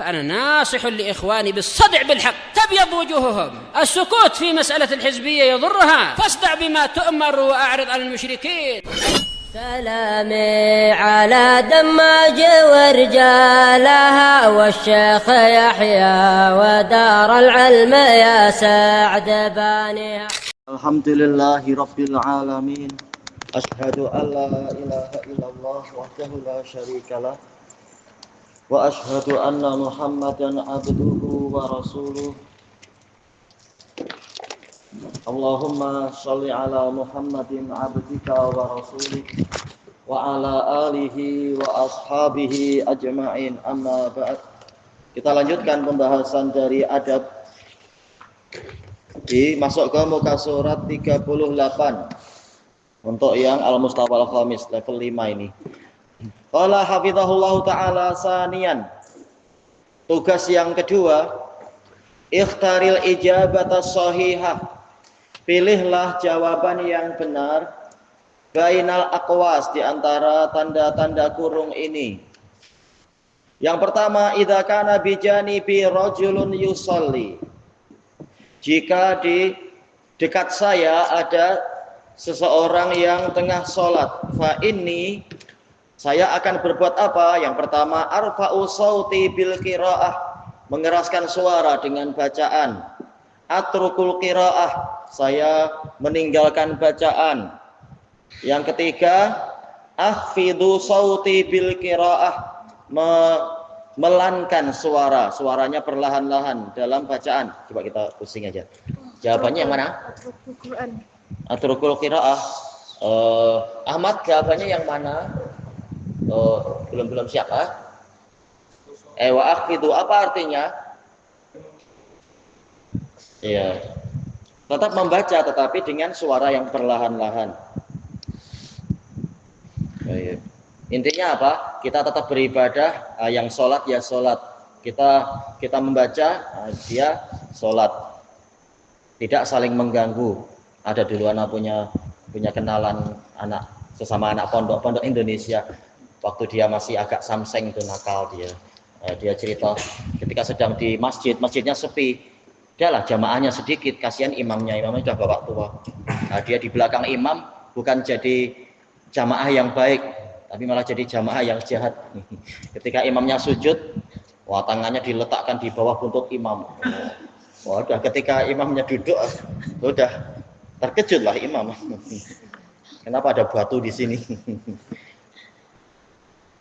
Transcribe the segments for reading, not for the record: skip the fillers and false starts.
فأنا ناصح لإخواني بالصدع بالحق تبيض وجوههم. السكوت في مسألة الحزبية يضرها، فاصدع بما تؤمر وأعرض عن المشركين. سلامي على دماج ورجالها والشيخ يحيى ودار العلم يا سعد بانيها. الحمد لله رب العالمين. أشهد أن لا إله إلا الله وحده لا شريك له وأشهد أن محمدا عبده ورسوله. اللهم صل على محمد عبدك ورسولك وعلى آله وأصحابه أجمعين. Amma ba'd. Kita lanjutkan pembahasan dari adab. Masuk ke muka surat 38 untuk yang Al-Mustafa Al-Khamis level 5 ini. Qala hafizahullahu ta'ala saniyan. Tugas yang kedua, ikhtaril ijabata sahihah. Pilihlah jawaban yang benar bainal aqwas, di antara tanda-tanda kurung ini. Yang pertama, idza kana bijanibi rajulun yusalli. Jika di dekat saya ada seseorang yang tengah sholat, fa inni, saya akan berbuat apa? Yang pertama, arfa'u sauti bil qiraah, mengeraskan suara dengan bacaan. Atrukul qiraah, saya meninggalkan bacaan. Yang ketiga, akhfidu sauti bil qiraah, melankan suara, suaranya perlahan-lahan dalam bacaan. Coba kita pusing aja. Jawabannya yang mana? Atrukul qiraah. Ahmad, jawabannya yang mana? Belum siapa? Wa akhfidu, apa artinya? Iya. Tetap membaca tetapi dengan suara yang perlahan-lahan. Intinya apa? Kita tetap beribadah, yang sholat ya sholat. Kita membaca, dia sholat. Tidak saling mengganggu. Ada dulu anak punya kenalan sesama anak pondok Indonesia. Waktu dia masih agak samseng itu nakal dia. Dia cerita ketika sedang di masjidnya sepi. Udahlah jamaahnya sedikit, kasihan imamnya sudah bapak tua. Dia di belakang imam bukan jadi jamaah yang baik, tapi malah jadi jamaah yang jahat. Ketika imamnya sujud, tangannya diletakkan di bawah buntut imam. Udah ketika imamnya duduk, udah terkejutlah imam. Kenapa ada batu di sini?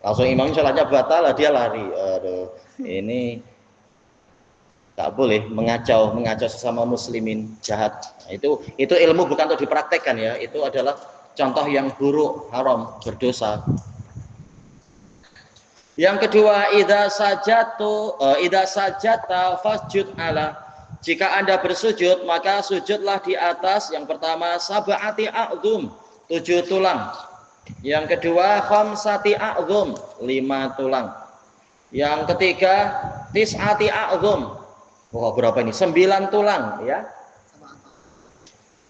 Langsung imam sholatnya batal, dia lari. Aduh, ini tak boleh mengacau sesama muslimin, jahat. Itu ilmu bukan untuk dipraktekkan ya. Itu adalah contoh yang buruk, haram, berdosa. Yang kedua, idza sajadta fasjud ala. Jika Anda bersujud, maka sujudlah di atas yang pertama sab'ati a'dzum, 7 tulang. Yang kedua khamsati a'dzum, 5 tulang. Yang ketiga tis'ati a'dzum. Berapa ini? 9 tulang ya.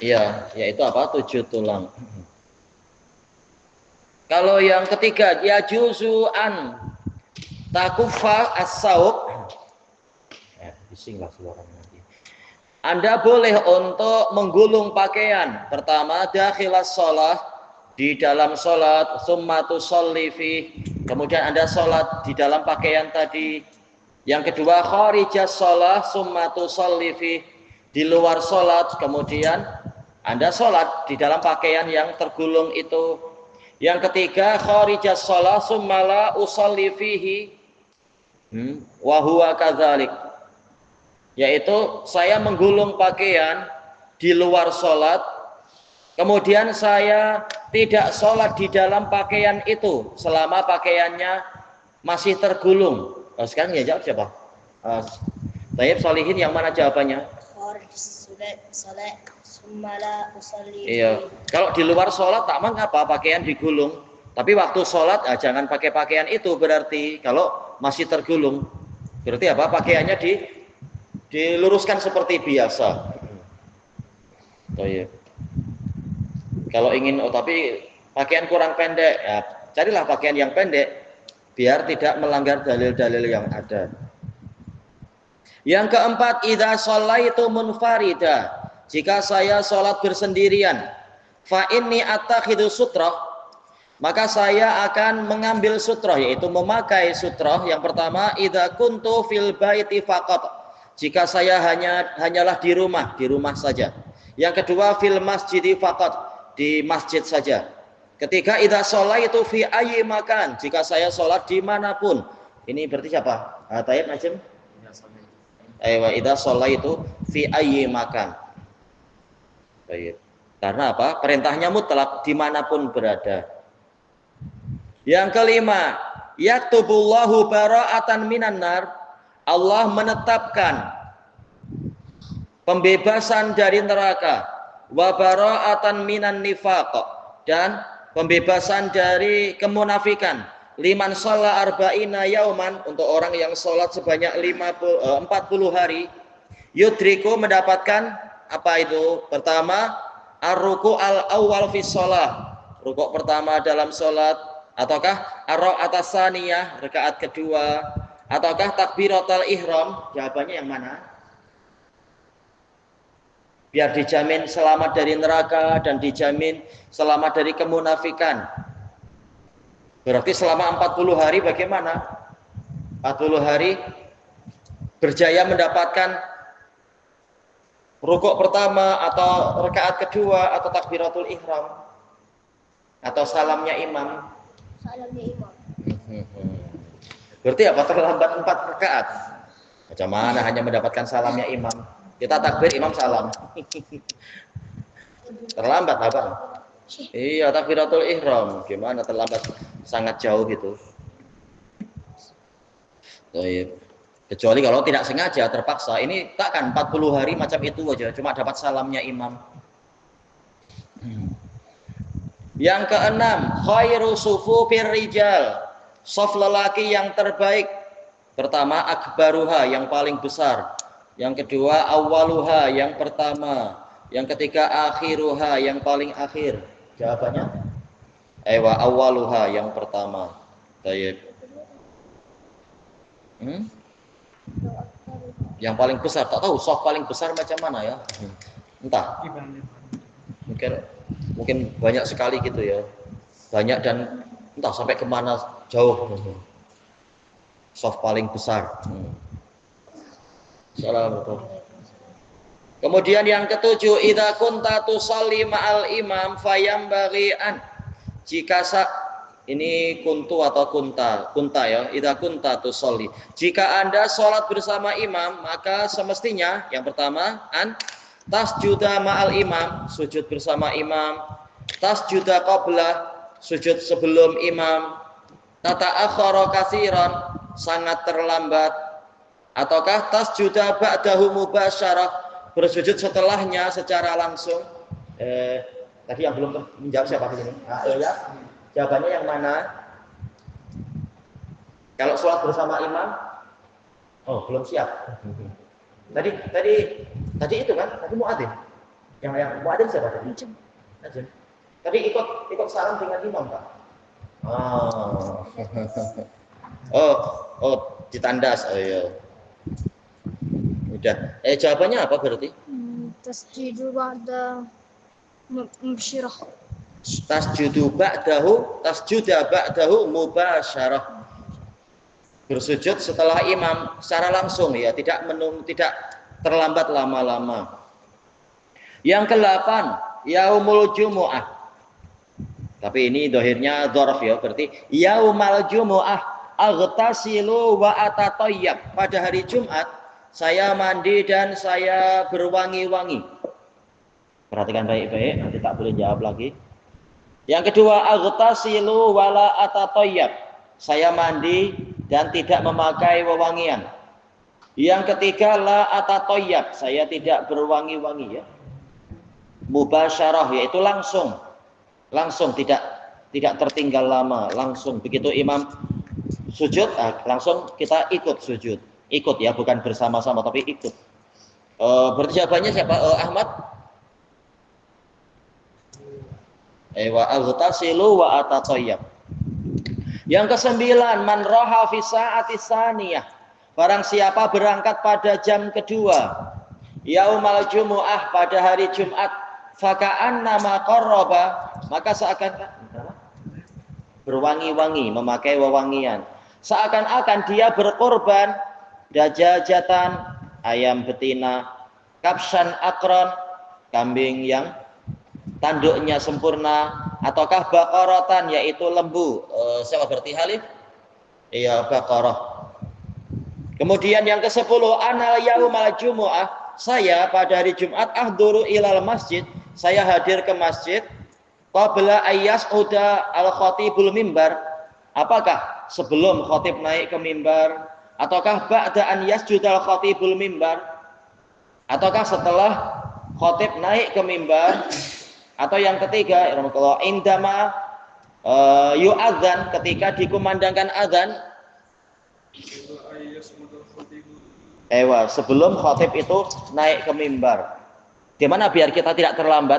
Iya, yaitu apa? 7 tulang. Kalau yang ketiga, ya juzu'an takuffa as-saub. Bisinglah suaranya nanti. Anda boleh untuk menggulung pakaian. Pertama, dakhilas shalah, di dalam salat, summa tusalli fi. Kemudian Anda salat di dalam pakaian tadi. Yang kedua, kharijas shalah, summa tusalli fi, di luar salat, kemudian Anda salat di dalam pakaian yang tergulung itu. Yang ketiga, kharijas shalah summa la usalli fihi wa huwa kadzalik, yaitu saya menggulung pakaian di luar salat, kemudian saya tidak salat di dalam pakaian itu selama pakaiannya masih tergulung. Sekarang ya jawab siapa? Tayyib Solihin, yang mana jawabannya? Iya. Kalau di luar sholat tak mengapa pakaian digulung, tapi waktu sholat jangan pakai pakaian itu, berarti kalau masih tergulung, berarti apa? Pakaiannya diluruskan seperti biasa. Tayyib. Kalau ingin, tapi pakaian kurang pendek, ya carilah pakaian yang pendek biar tidak melanggar dalil-dalil yang ada. Yang keempat, idza shallaitu munfarida, jika saya sholat bersendirian, fa inni attakhidhu sutrah, maka saya akan mengambil sutrah, yaitu memakai sutrah. Yang pertama, idza kuntu fil baiti faqat, jika saya hanyalah di rumah saja. Yang kedua, fil masjidi faqat, di masjid saja. Ketiga, idza shallaitu fi ayyi makan, jika saya sholat dimanapun. Ini berarti siapa? Tayyib Najm? Aywa, idza shallaitu fi ayyi makan. Baik. Karena apa? Perintahnya mutlak, dimanapun berada. Yang kelima, yaktubullahu bara'atan minan nar, Allah menetapkan pembebasan dari neraka, wa bara'atan minan nifaq, dan pembebasan dari kemunafikan. Liman shalla arba'ina yauman, untuk orang yang sholat sebanyak 40 hari, yudriku, mendapatkan apa itu? Pertama, ar-ruku al-awwal fi shalah, rukuk pertama dalam sholat, ataukah ar-ra'at tsaniyah, rakaat kedua, ataukah takbiratul ihram? Jawabannya yang mana? Biar dijamin selamat dari neraka dan dijamin selamat dari kemunafikan. Berarti selama 40 hari bagaimana? 40 hari berjaya mendapatkan rukuk pertama atau rakaat kedua atau takbiratul ihram atau salamnya imam. Berarti apa? Terlambat 4 rakaat. Macam mana hanya mendapatkan salamnya imam? Kita takbir, imam salam. Terlambat apa? Iya, takbiratul ihram. Gimana terlambat? Sangat jauh gitu. Kecuali kalau tidak sengaja, terpaksa. Ini takkan 40 hari macam itu aja, cuma dapat salamnya imam. Yang keenam, khairu sufufir rijal, saf lelaki yang terbaik. Pertama, akbaruha, yang paling besar. Yang kedua, awwaluha, yang pertama. Yang ketiga, akhiruha, yang paling akhir. Jawabannya? Ewa, awwaluha, yang pertama. Tayyib. Yang paling besar, tak tahu saf paling besar macam mana ya. Entah. Mungkin banyak sekali gitu ya. Banyak dan entah sampai kemana jauh. Saf paling besar. Assalamualaikum. Kemudian yang ketujuh, idza kunta tusalli ma'al imam fayambaghi an, jika ini kuntu atau kunta ya, idza kunta tusalli, jika Anda sholat bersama imam, maka semestinya yang pertama, an tasjuda ma'al imam, sujud bersama imam, tasjuda qabla, sujud sebelum imam, tata'akhkhara katsiran, sangat terlambat, ataukah tasjuda ba'dahu mubasyarah, bersujud setelahnya secara langsung. Tadi yang belum menjawab siapa di sini? Ya. Jawabannya yang mana? Kalau sholat bersama imam, oh belum siap. Tadi itu kan? Tadi muadzin. Yang muadzin siapa tadi? Najm. Tadi ikut salam dengan imam, Pak. Oh, ditandas. Oh iya. Udah. Jawabannya apa berarti? Tasjudu ba'da mubsyirah. Tasjuda ba'dahu mubasyarah. Bersujud setelah imam secara langsung ya, tidak terlambat lama-lama. Yang ke-8, yaumul jumu'ah. Tapi ini dohirnya dzaraf ya, berarti yaumal jumu'ah aghtasilu wa atatayyab. Pada hari Jumat saya mandi dan saya berwangi-wangi. Perhatikan baik-baik, nanti tak boleh jawab lagi. Yang kedua, aghtasilu wala atatayyab. Saya mandi dan tidak memakai wewangian. Yang ketiga, la atatayyab. Saya tidak berwangi-wangi ya. Mubasyarah, yaitu langsung tidak tertinggal lama, langsung begitu imam sujud, langsung kita ikut sujud. Ikut ya, bukan bersama-sama tapi ikut. Berarti jawabannya siapa? Ahmad? Wa aghtasilu wa atatayyab. Yang ke-9, man raha fi sa'ati tsaniyah barang siapa berangkat pada jam kedua yaumal jumu'ah pada hari Jumat, faka'annama qarraba, maka seakan berwangi-wangi, memakai wewangian, seakan-akan dia berkorban dajajatan, ayam betina, kapsan akron, kambing yang tanduknya sempurna, ataukah baqaratan, yaitu lembu. Siapa berarti halif? Iya, baqarah. Kemudian yang ke-10, anal yaumal jumu'ah, saya pada hari Jumat ahduru ilal masjid, saya hadir ke masjid, qabla ayyas uda al khatibul mimbar, apakah sebelum khatib naik ke mimbar, ataukah ba'da an yasjudal khatibul mimbar, ataukah setelah khatib naik ke mimbar, atau yang ketiga indama yu'adzan, ketika dikumandangkan adzan, sebelum khatib itu naik ke mimbar. Gimana biar kita tidak terlambat?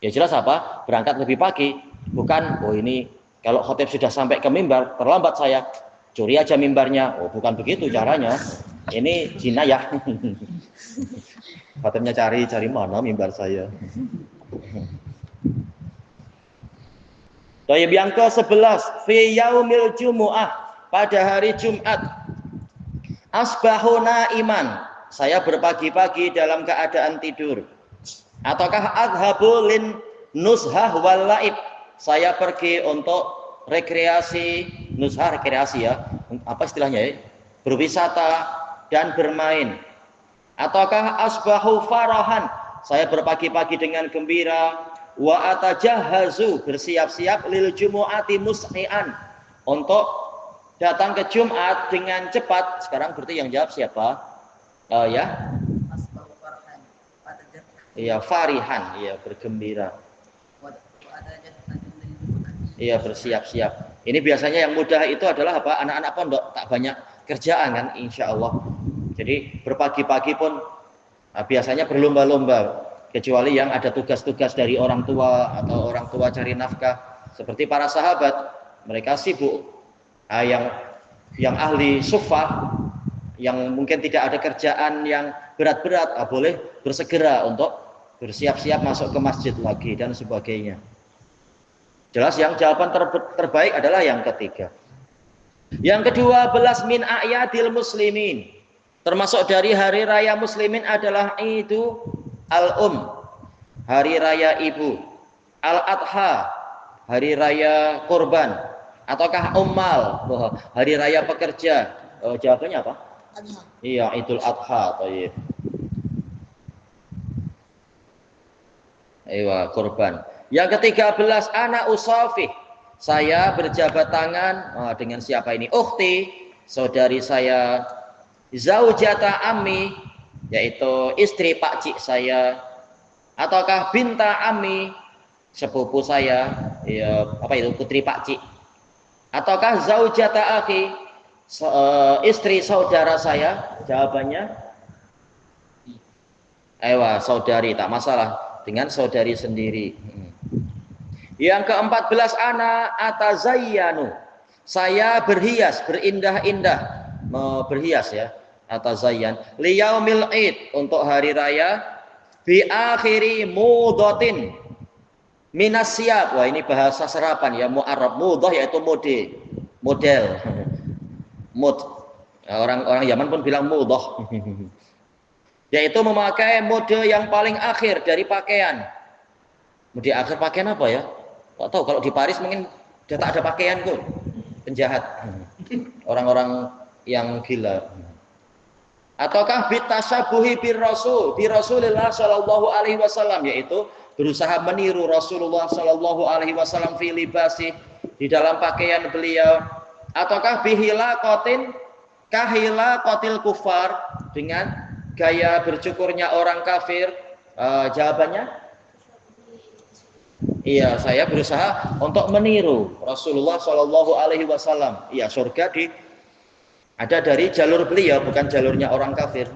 Ya jelas apa? Berangkat lebih pagi. Bukan, oh ini kalau khatib sudah sampai ke mimbar, terlambat saya, curi aja mimbarnya. Oh bukan begitu caranya. Ini jinayah. Khatibnya cari mana mimbar saya. Tayyib yang ke-11, fi yaumil jumu'ah, pada hari Jumat, asbahuna iman, saya berpagi-pagi dalam keadaan tidur, ataukah adhabu lin nushah wal laib, saya pergi untuk rekreasi, nushah rekreasi ya, apa istilahnya ya, berwisata dan bermain, ataukah asbahu farahan, saya berpagi-pagi dengan gembira, wa atajahazu, bersiap-siap lil jumu'ati mus'ian, untuk datang ke Jumat dengan cepat. Sekarang berarti yang jawab siapa? Ya? Iya, farihan, iya bergembira. Iya, bersiap-siap. Ini biasanya yang mudah itu adalah apa? Anak-anak pondok, tak banyak kerjaan kan, insya Allah. Jadi berpagi-pagi pun biasanya berlomba-lomba, kecuali yang ada tugas-tugas dari orang tua atau orang tua cari nafkah. Seperti para sahabat, mereka sibuk. Yang ahli sufah, yang mungkin tidak ada kerjaan yang berat-berat, boleh bersegera untuk bersiap-siap masuk ke masjid lagi dan sebagainya. Jelas yang jawaban terbaik adalah yang ketiga. Yang ke-12, min a'yadil muslimin, termasuk dari hari raya muslimin adalah Idul hari raya ibu, al-adha, hari raya kurban, ataukah ummal, hari raya pekerja. Jawabannya apa? Adha. Iya, Idul Adha. Tayyib. Kurban. Yang ke-13, ana usafih, saya berjabat tangan dengan siapa ini? Ukhti, saudari saya, zaujata ammi, yaitu istri pakcik saya, ataukah binta ammi, sepupu saya, ya, apa itu, putri pakcik, ataukah zaujata akhi, istri saudara saya? Jawabannya saudari, tak masalah, dengan saudari sendiri. Yang ke-14, ana atazayyanu, saya berhias, berindah-indah, berhias ya, atazayyan liyaumil id, untuk hari raya, bi akhiri mudatin minas siap. Wah, ini bahasa serapan ya, mu'arrab. Mudah yaitu model. Mud. Orang Yaman pun bilang mudah. Yaitu memakai mode yang paling akhir dari pakaian. Mode akhir pakaian apa ya? Tak tahu, kalau di Paris mungkin sudah tak ada pakaian pun. Penjahat. Orang-orang yang gila. Ataukah bitasabuhi bir Rasulillah sallallahu alaihi wasallam, yaitu berusaha meniru Rasulullah sallallahu alaihi wasallam fi libasi, di dalam pakaian beliau, ataukah bihilaqatin kahilaqatil kufar, dengan gaya bercukurnya orang kafir. Jawabannya iya, saya berusaha untuk meniru Rasulullah sallallahu alaihi wasallam. Iya, surga ada dari jalur beliau, bukan jalurnya orang kafir.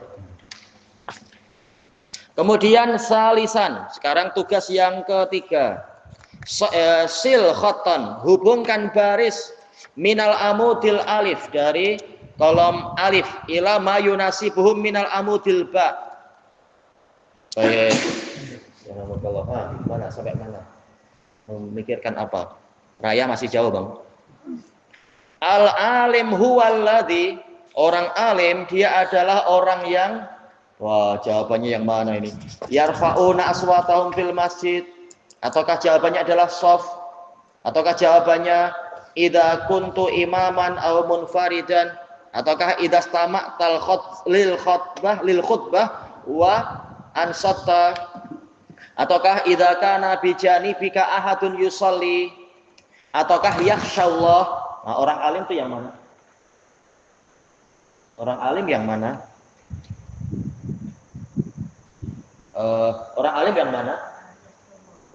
Kemudian salisan, sekarang tugas yang ketiga, sil khoton, hubungkan baris minal amudil alif, dari kolom alif ila ma yunasibuhum minal amudil ba. Baik. Mana sampai mana? Memikirkan apa? Raya masih jauh, Bang. Al-alim huwallazi, orang alim dia adalah orang yang, wah, jawabannya yang mana ini? Yarfa'una aswatahum fil masjid. Ataukah jawabannya adalah soft? Ataukah jawabannya idza kuntu imaman aw munfaridan? Ataukah idza stama'tal lil khutbah wa ansatta? Ataukah idza kana bi janibika ahadun yusalli? Ataukah yakhsyallah? Nah, orang alim itu yang mana? Orang alim yang mana? Orang alim yang mana?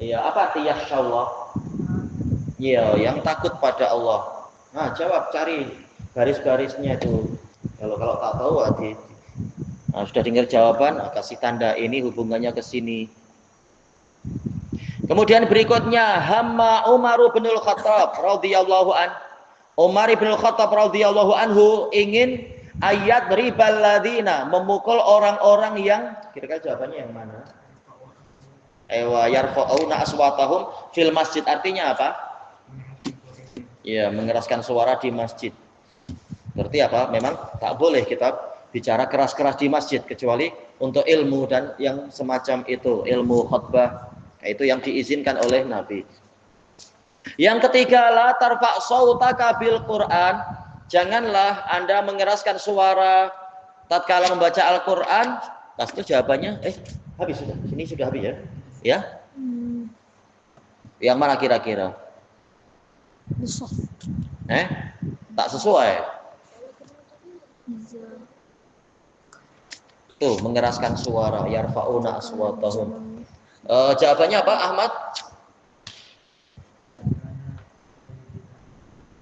Iya, apa arti yakhsyallah? Iya, yang takut pada Allah. Nah, jawab, cari garis-garisnya itu. Kalau tak tahu, sudah dengar jawaban, kasih tanda ini hubungannya ke sini. Kemudian berikutnya, hamma Umar bin Khattab radhiyallahu an. Umar bin Khattab radhiyallahu anhu ingin ayat ribal ladina, memukul orang-orang yang, kira-kira jawabannya yang mana? Yarfa'una aswatahum fil masjid, artinya apa? Ya, mengeraskan suara di masjid. Berarti apa? Memang tak boleh kita bicara keras-keras di masjid kecuali untuk ilmu dan yang semacam itu, ilmu khutbah. Itu yang diizinkan oleh Nabi. Yang ketiga, la tarfa' sautaka bil Quran. Janganlah Anda mengeraskan suara tatkala membaca Al-Qur'an. Nah, itu jawabannya habis sudah. Sini sudah habis ya. Ya? Yang mana kira-kira? Tak sesuai. Tuh, mengeraskan suara, yarfa'una aswatahum. Jawabannya apa, Ahmad?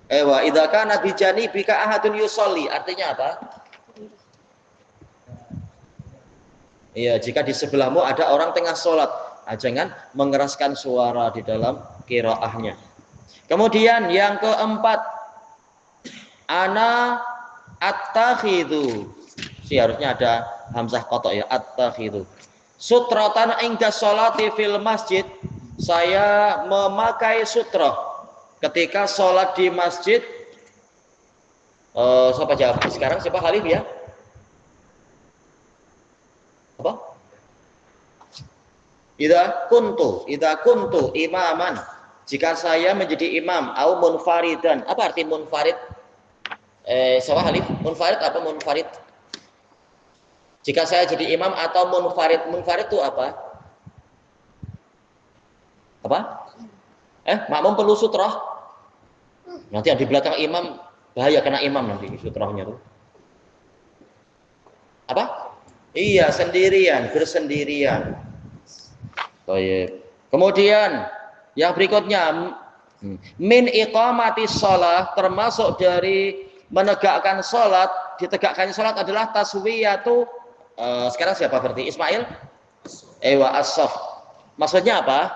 Wa idza kana bi janibika ahadun yusolli, artinya apa? Iya, jika di sebelahmu ada orang tengah sholat, jangan mengeraskan suara di dalam qiraahnya. Kemudian yang keempat, ana attakhidhu. Harusnya ada hamzah qata ya, attakhidhu. Sutratan inda sholati fil masjid. Saya memakai sutrah ketika sholat di masjid. Siapa jawab? Sekarang siapa Khalif ya? Apa? Idza kuntu imaman. Jika saya menjadi imam, au munfaridan. Apa arti munfarid? Siapa Khalif? Munfarid apa munfarid? Jika saya jadi imam atau munfarid. Munfarid itu apa? Apa? Makmum perlu sutrah. Nanti yang di belakang imam bahaya, kena imam nanti sutrahnya tuh. Apa? Iya, sendirian, bersendirian. Baik. Kemudian yang berikutnya, min iqamatis shalah, termasuk dari menegakkan salat, ditegakkan salat adalah taswiyatu. Sekarang siapa berarti? Ismail? As-saf. Maksudnya apa?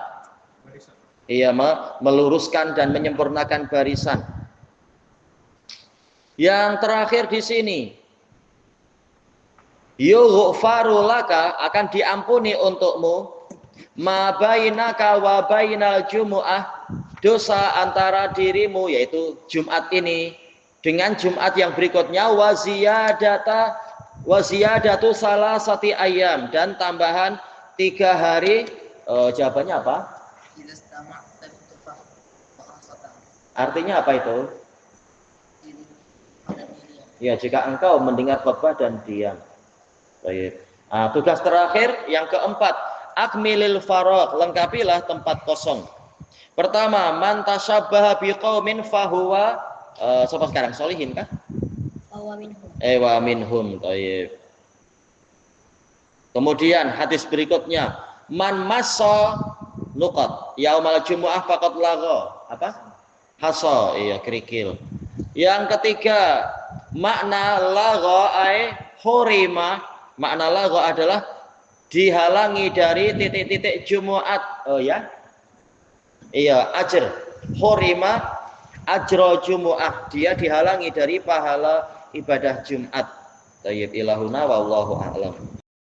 Iya, meluruskan dan menyempurnakan barisan. Yang terakhir di sini, yughfaru laka, akan diampuni untukmu, ma bainaka wa bainal jumu'ah, dosa antara dirimu yaitu Jumat ini dengan Jumat yang berikutnya, wa ziyadatu salasati ayam, dan tambahan 3 hari. Jawabannya apa? Artinya apa itu? Ya, jika engkau mendengar khutbah dan diam. Baik. Tugas terakhir yang keempat, akmilil faragh, lengkapilah tempat kosong. Pertama, man tasyabbaha biqaumin fahuwa, siapa sekarang? Solihin kah? Wa minhum. Baik. Kemudian hadis berikutnya, man massa nuqat yaumal jumu'ah faqad lagha. Apa? Hasa, iya, kerikil. Yang ketiga, makna lagha ay hurima. Makna lagha adalah dihalangi dari titik-titik Jumat. Oh ya. Iya, ajr. Hurima ajra Jumu'ah. Dia dihalangi dari pahala ibadah Jumat. Tayyib ilahuna wallahu a'lam.